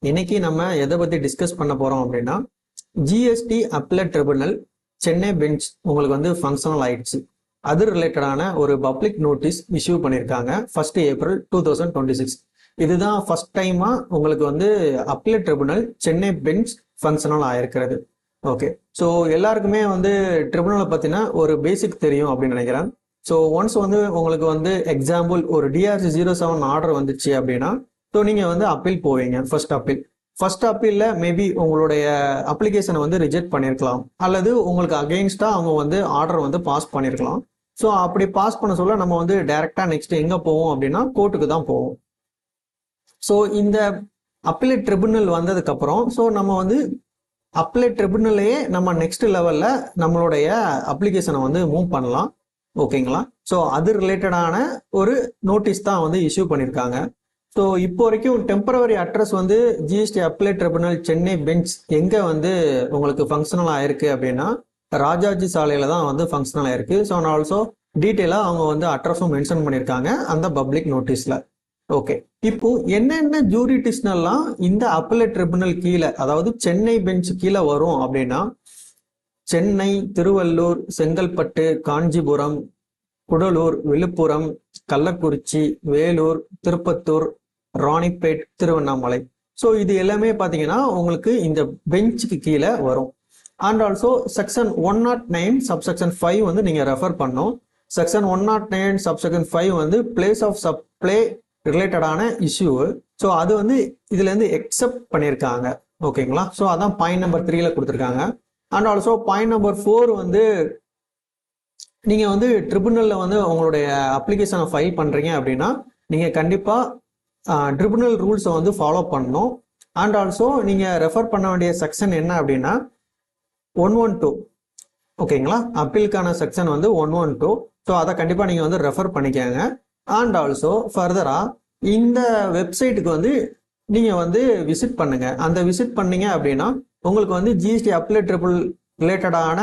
இன்னைக்கு நம்ம எதை பத்தி டிஸ்கஸ் பண்ண போறோம் அப்படின்னா GST appellate tribunal Chennai bench உங்களுக்கு வந்து ஃபங்க்ஷனல் ஆயிடுச்சு. அது ரிலேட்டடான ஒரு பப்ளிக் நோட்டீஸ் இஷ்யூ பண்ணியிருக்காங்க 1 April 2026. இதுதான் ஃபர்ஸ்ட் டைமா உங்களுக்கு வந்து appellate tribunal Chennai bench functional ஆயிருக்கிறது. ஓகே, ஸோ எல்லாருக்குமே வந்து ட்ரிபுனலை பத்தின ஒரு பேசிக் தெரியும் அப்படின்னு நினைக்கிறேன். ஸோ ஒன்ஸ் வந்து உங்களுக்கு வந்து எக்ஸாம்பிள் ஒரு DRC 07 ஆர்டர் வந்துச்சு அப்படின்னா ஸோ நீங்கள் வந்து அப்பீல் போவீங்க. ஃபர்ஸ்ட் அப்பீலில் மேபி உங்களுடைய அப்ளிகேஷனை வந்து ரிஜெக்ட் பண்ணியிருக்கலாம், அல்லது உங்களுக்கு அகெயின்ஸ்டாக அவங்க வந்து ஆர்டர் வந்து பாஸ் பண்ணியிருக்கலாம். ஸோ அப்படி பாஸ் பண்ண சொல்ல நம்ம வந்து டைரெக்டாக நெக்ஸ்ட் எங்கே போவோம் அப்படின்னா கோர்ட்டுக்கு தான் போவோம். ஸோ இந்த அப்பீலேட் ட்ரிபுனல் வந்ததுக்கப்புறம் ஸோ நம்ம வந்து அப்பீலேட் ட்ரிபுனல்லையே நம்ம நெக்ஸ்ட் லெவலில் நம்மளுடைய அப்ளிகேஷனை வந்து மூவ் பண்ணலாம். ஓகேங்களா? ஸோ அது ரிலேட்டடான ஒரு நோட்டீஸ் தான் வந்து இஷ்யூ பண்ணியிருக்காங்க. ஸோ இப்போ வரைக்கும் டெம்பரவரி அட்ரஸ் வந்து GST appellate tribunal Chennai bench எங்கே வந்து உங்களுக்கு ஃபங்க்ஷனல் ஆயிருக்கு அப்படின்னா ராஜாஜி சாலையில் தான் வந்து ஃபங்க்ஷனல் ஆயிருக்கு. ஸோ அண்ட் ஆல்சோ டீட்டெயிலாக அவங்க வந்து அட்ரஸும் மென்ஷன் பண்ணியிருக்காங்க அந்த பப்ளிக் நோட்டீஸில். ஓகே, இப்போ என்னென்ன ஜூரிடிஷனல்லாம் இந்த அப்பீலேட் ட்ரிபுனல் கீழே, அதாவது சென்னை பெஞ்ச் கீழே வரும் அப்படின்னா சென்னை, திருவள்ளூர், செங்கல்பட்டு, காஞ்சிபுரம், குடலூர், விழுப்புரம், கள்ளக்குறிச்சி, வேலூர், திருப்பத்தூர், ராணிப்பேட், திருவண்ணாமலை. ஸோ இது எல்லாமே பார்த்தீங்கன்னா உங்களுக்கு இந்த பெஞ்சுக்கு கீழே வரும். அண்ட் ஆல்சோ செக்ஷன் 109 சப்செக்ஷன் 5 வந்து நீங்கள் ரெஃபர் பண்ணோம். செக்ஷன் 109 சப்செக்ஷன் 5 வந்து பிளேஸ் ஆஃப் சப்ளை ரிலேட்டடான இஷ்யூ. ஸோ அது வந்து இதுலேருந்து எக்ஸெப்ட் பண்ணியிருக்காங்க. ஓகேங்களா? ஸோ அதான் பாயிண்ட் நம்பர் 3ல கொடுத்துருக்காங்க. அண்ட் ஆல்சோ பாயிண்ட் நம்பர் 4 வந்து நீங்கள் வந்து ட்ரிபுனலில் வந்து உங்களுடைய அப்ளிகேஷனை ஃபைல் பண்ணுறீங்க அப்படின்னா நீங்கள் கண்டிப்பாக ட்ரிபுனல் ரூல்ஸை வந்து ஃபாலோ பண்ணணும். அண்ட் ஆல்சோ நீங்கள் ரெஃபர் பண்ண வேண்டிய செக்ஷன் என்ன அப்படின்னா 112. ஓகேங்களா? அப்பீலுக்கான செக்ஷன் வந்து 112. ஸோ அதை கண்டிப்பாக நீங்கள் வந்து ரெஃபர் பண்ணிக்கோங்க. அண்ட் ஆல்சோ ஃபர்தராக இந்த வெப்சைட்டுக்கு வந்து நீங்கள் வந்து விசிட் பண்ணுங்கள். அந்த விசிட் பண்ணீங்க அப்படின்னா உங்களுக்கு வந்து ஜிஎஸ்டி அப்பீலேட் ட்ரிபுனல் ரிலேட்டடான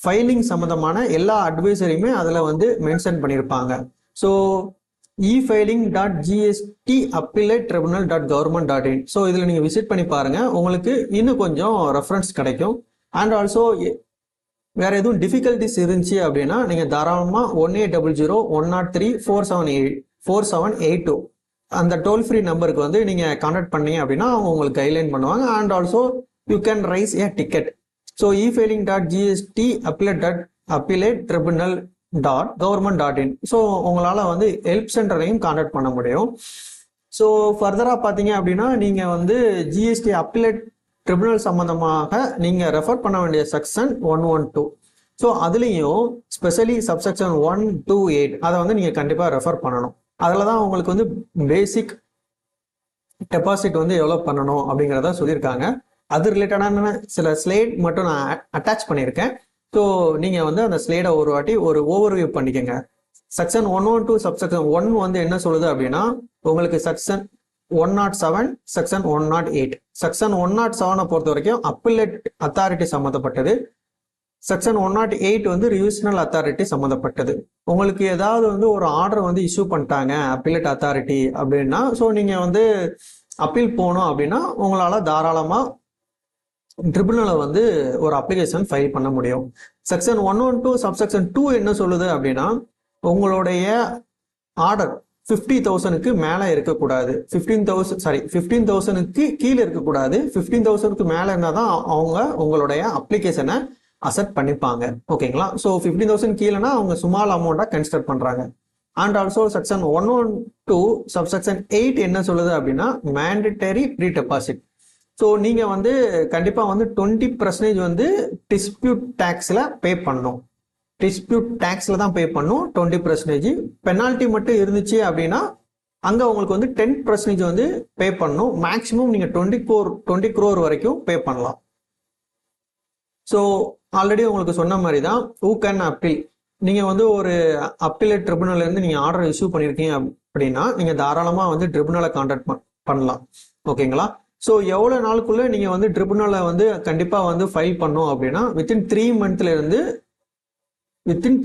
ஃபைலிங் சம்மந்தமான எல்லா அட்வைசரியுமே அதில் வந்து மென்ஷன் பண்ணியிருப்பாங்க. So e-filing.gstappellate.tribunal.government.in. ஸோ இதில் நீங்கள் விசிட் பண்ணி பாருங்கள், உங்களுக்கு இன்னும் கொஞ்சம் ரெஃபரன்ஸ் கிடைக்கும். அண்ட் ஆல்சோ வேறு எதுவும் டிஃபிகல்ட்டிஸ் இருந்துச்சு அப்படின்னா நீங்கள் தாராளமாக 1800-103-478-4782 அந்த டோல் ஃப்ரீ நம்பருக்கு வந்து நீங்கள் கான்டாக்ட் பண்ணீங்க அப்படின்னா அவங்க உங்களுக்கு கைட்லைன் பண்ணுவாங்க. And also you can raise A ticket. So e-filing.gstappellate.tribunal.government.in. So உங்களால் வந்து ஹெல்ப் சென்டரையும் கான்டாக்ட் பண்ண முடியும். ஸோ ஃபர்தராக பார்த்தீங்க அப்படின்னா நீங்கள் வந்து ஜிஎஸ்டி அப்பீலேட் ட்ரிபுனல் சம்மந்தமாக நீங்கள் ரெஃபர் பண்ண வேண்டிய செக்ஷன் 112. ஸோ அதுலேயும் ஸ்பெஷலி சப்செக்ஷன் 128 அதை வந்து நீங்கள் கண்டிப்பாக ரெஃபர் பண்ணணும். அதில் தான் உங்களுக்கு வந்து பேசிக் டெபாசிட் வந்து எவ்வளோ பண்ணணும் அப்படிங்கிறத சொல்லியிருக்காங்க. அது ரிலேட்டடான சில ஸ்லைட் மட்டும் நான் அட்டாச் பண்ணியிருக்கேன். ஸோ நீங்கள் வந்து அந்த ஸ்லைடை ஒரு வாட்டி ஒரு ஓவர்வியூ பண்ணிக்கோங்க. செக்ஷன் 112 சப்செக்ஷன் 1 வந்து என்ன சொல்லுது அப்படின்னா உங்களுக்கு செக்ஷன் 107, செக்ஷன் 108. செக்ஷன் 107 பொறுத்த வரைக்கும் அப்பீலேட் அத்தாரிட்டி சம்மந்தப்பட்டது. செக்ஷன் 108 வந்து ரிவிஷனல் அத்தாரிட்டி சம்மந்தப்பட்டது. உங்களுக்கு ஏதாவது வந்து ஒரு ஆர்டர் வந்து இஷ்யூ பண்ணிட்டாங்க அப்பீலேட் அத்தாரிட்டி அப்படின்னா ஸோ நீங்கள் வந்து அப்பீல் போகணும் அப்படின்னா உங்களால் தாராளமாக ட்ரிபுனலை வந்து ஒரு அப்ளிகேஷன் ஃபைல் பண்ண முடியும். செக்ஷன் 112 சப்செக்ஷன் 2 என்ன சொல்லுது அப்படின்னா உங்களுடைய ஆர்டர் 50,000க்கு மேலே இருக்கக்கூடாது. 15,000க்கு கீழே இருக்கக்கூடாது. 15,000க்கு மேலே இருந்தால் தான் அவங்க உங்களுடைய அப்ளிகேஷனை அக்செப்ட் பண்ணிப்பாங்க. ஓகேங்களா? ஸோ 15,000 கீழேனா அவங்க ஸ்மால் அமௌண்ட்டாக கன்சிடர் பண்ணுறாங்க. அண்ட் ஆல்சோ செக்ஷன் 112 சப்செக்ஷன் 8 என்ன சொல்லுது அப்படின்னா மேண்டேட்டரி ப்ரீ டெபாசிட். ஸோ நீங்கள் வந்து கண்டிப்பாக வந்து 20% வந்து டிஸ்பியூட் டேக்ஸில் பே பண்ணணும். டிஸ்பியூட் டேக்ஸில் தான் பே பண்ணணும் 20%. பெனால்ட்டி மட்டும் இருந்துச்சு அப்படின்னா அங்கே உங்களுக்கு வந்து 10% வந்து பே பண்ணணும். மேக்ஸிமம் நீங்கள் 20 crore வரைக்கும் பே பண்ணலாம். ஸோ ஆல்ரெடி உங்களுக்கு சொன்ன மாதிரி தான் ஹூ கேன் அப்பீல். நீங்கள் வந்து ஒரு அப்பீலேட் ட்ரிபுனல்லேருந்து நீங்கள் ஆர்டர் இஷ்யூ பண்ணியிருக்கீங்க அப்படின்னா நீங்கள் தாராளமாக வந்து ட்ரிபுனலை கான்டாக்ட் பண்ணலாம். ஓகேங்களா? ஸோ எவ்வளோ நாளுக்குள்ளே நீங்கள் வந்து ட்ரிபுனலை வந்து கண்டிப்பாக வந்து ஃபைல் பண்ணோம் அப்படின்னா வித்தின்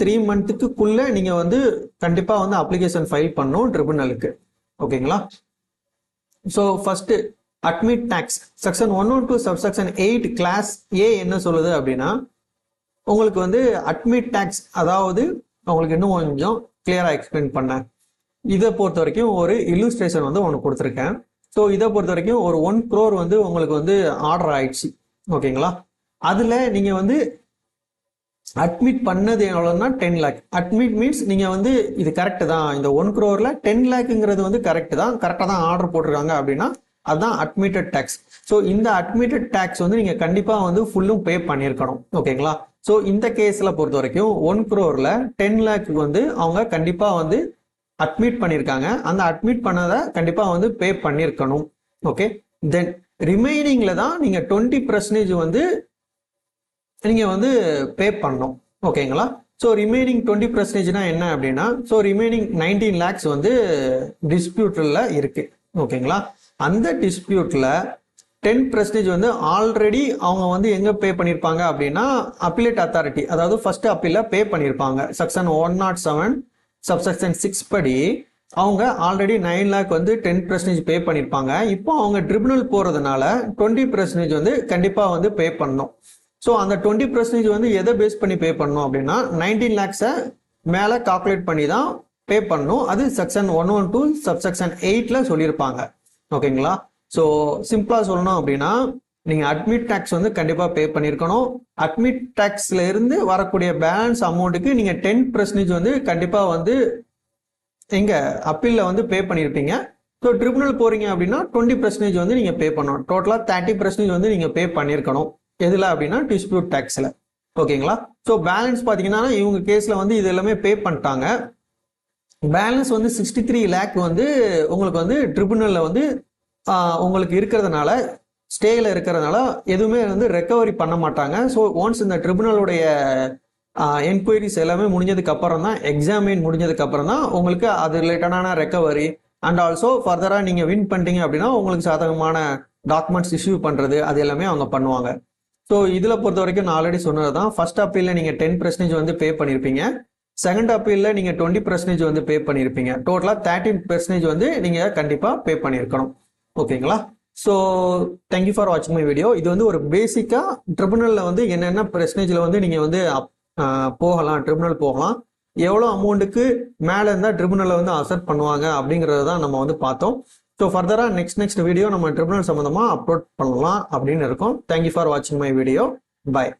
3 மந்த்துக்குள்ளே நீங்கள் வந்து கண்டிப்பாக வந்து அப்ளிகேஷன் ஃபைல் பண்ணணும் ட்ரிபுனலுக்கு. ஓகேங்களா? So first admit tax section 112 subsection 8 clause A என்ன சொல்லுது அப்படின்னா உங்களுக்கு வந்து அட்மிட் டேக்ஸ், அதாவது உங்களுக்கு இன்னும் கொஞ்சம் கிளியரா எக்ஸ்பிளைன் பண்ணேன். இதை பொறுத்த வரைக்கும் ஒரு இல்லுஸ்ட்ரேஷன் வந்து ஒன்று கொடுத்துருக்கேன். ஸோ இதை பொறுத்த வரைக்கும் ஒரு 1 crore வந்து உங்களுக்கு வந்து ஆர்டர் ஆயிடுச்சு, ஓகேங்களா? அதில் நீங்கள் வந்து அட்மிட் பண்ணது எவ்வளோன்னா 10 lakh. அட்மிட் மீன்ஸ் நீங்கள் வந்து இது கரெக்டு தான், இந்த 1 crore 10 lakhங்கிறது வந்து கரெக்டு தான், கரெக்டாக தான் ஆர்டர் போட்டிருக்காங்க அப்படின்னா அதுதான் அட்மிட்டட் டேக்ஸ். ஸோ இந்த அட்மிட்டட் டேக்ஸ் வந்து நீங்கள் கண்டிப்பாக வந்து ஃபுல்லும் பே பண்ணியிருக்கணும், ஓகேங்களா? ஸோ இந்த கேஸில் பொறுத்த வரைக்கும் 1 crore 10 lakh வந்து அவங்க கண்டிப்பாக வந்து அட்மிட் பண்ணியிருக்காங்க. அந்த அட்மிட் பண்ணதை கண்டிப்பாக வந்து பே பண்ணியிருக்கணும், ஓகே? தென் ரிமைனிங்கில் தான் நீங்கள் 20% வந்து நீங்கள் வந்து பே பண்ணணும், ஓகேங்களா? ஸோ ரிமைனிங் 20%னா என்ன அப்படின்னா, ஸோ ரிமைனிங் 19 lakhs வந்து டிஸ்பியூட்டில் இருக்கு, ஓகேங்களா? அந்த டிஸ்பியூட்டில் 10% வந்து ஆல்ரெடி அவங்க வந்து எங்கே பே பண்ணியிருப்பாங்க அப்படின்னா அப்பீலேட் அத்தாரிட்டி, அதாவது ஃபர்ஸ்ட் அப்பீலில் பே பண்ணியிருப்பாங்க. செக்ஷன் 107 சப்செக்ஷன் 6 படி அவங்க ஆல்ரெடி 9 lakh வந்து 10% பே பண்ணியிருப்பாங்க. இப்போ அவங்க ட்ரிபுனல் போகிறதுனால 20% வந்து கண்டிப்பாக வந்து பே பண்ணணும். ஸோ அந்த 20% வந்து எதை பேஸ் பண்ணி பே பண்ணணும் அப்படின்னா 19 lakhs மேலே கால்குலேட் பண்ணி தான் பே பண்ணணும். அது செக்ஷன் 112 சப்செக்ஷன் 8ல் சொல்லியிருப்பாங்க, ஓகேங்களா? ஸோ சிம்பிளாக சொல்லணும் அப்படின்னா நீங்கள் அட்மிட் டேக்ஸ் வந்து கண்டிப்பாக பே பண்ணியிருக்கணும். அட்மிட் டேக்ஸ்ல இருந்து வரக்கூடிய பேலன்ஸ் அமௌண்ட்டுக்கு நீங்கள் 10% வந்து கண்டிப்பாக வந்து எங்க அப்பீலில் வந்து பே பண்ணியிருப்பீங்க. ஸோ ட்ரிபுனல் போறீங்க அப்படின்னா 20% வந்து நீங்கள் பே பண்ணணும். டோட்டலாக 30% வந்து நீங்கள் பே பண்ணியிருக்கணும். எதில் அப்படின்னா டிஸ்பியூட் டேக்ஸில், ஓகேங்களா? ஸோ பேலன்ஸ் பார்த்தீங்கன்னா இவங்க கேஸில் வந்து இது எல்லாமே பே பண்ணிட்டாங்க. பேலன்ஸ் வந்து 63 lakh வந்து உங்களுக்கு வந்து ட்ரிபுனலில் வந்து உங்களுக்கு இருக்கிறதுனால, ஸ்டேயில் இருக்கிறதுனால எதுவுமே வந்து ரெக்கவரி பண்ண மாட்டாங்க. ஸோ ஒன்ஸ் இந்த ட்ரிபுனலுடைய என்கொயரிஸ் எல்லாமே முடிஞ்சதுக்கு அப்புறம் தான், எக்ஸாமின் முடிஞ்சதுக்கு அப்புறம் தான் உங்களுக்கு அது ரிலேட்டடான ரெக்கவரி அண்ட் ஆல்சோ ஃபர்தராக நீங்கள் வின் பண்ணிட்டீங்க அப்படின்னா உங்களுக்கு சாதகமான டாக்குமெண்ட்ஸ் இஷ்யூ பண்ணுறது அது எல்லாமே அவங்க பண்ணுவாங்க. ஸோ இதில் பொறுத்த வரைக்கும் நான் ஆல்ரெடி சொன்னது தான், ஃபர்ஸ்ட் அப்பீலில் நீங்கள் 10% வந்து பே பண்ணியிருப்பீங்க, செகண்ட் அப்பீலில் நீங்கள் 20% வந்து பே பண்ணியிருப்பீங்க. டோட்டலாக 13% வந்து நீங்கள் கண்டிப்பாக பே பண்ணியிருக்கணும், ஓகேங்களா? ஸோ தேங்க்யூ ஃபார் வாட்சிங் மை வீடியோ. இது வந்து ஒரு பேசிக்காக ட்ரிபுனலில் வந்து என்னென்ன பெர்சன்டேஜில் வந்து நீங்கள் வந்து போகலாம், ட்ரிபுனல் போகலாம், எவ்வளோ அமௌண்ட்டுக்கு மேலே இருந்தால் ட்ரிபுனலில் வந்து அசெப்ட் பண்ணுவாங்க அப்படிங்கிறத தான் நம்ம வந்து பார்த்தோம். ஸோ ஃபர்தராக நெக்ஸ்ட் வீடியோ நம்ம ட்ரிபுனல் சம்மந்தமாக அப்லோட் பண்ணலாம் அப்படின்னு இருக்கோம். தேங்க்யூ ஃபார் வாட்சிங் மை வீடியோ. பாய்.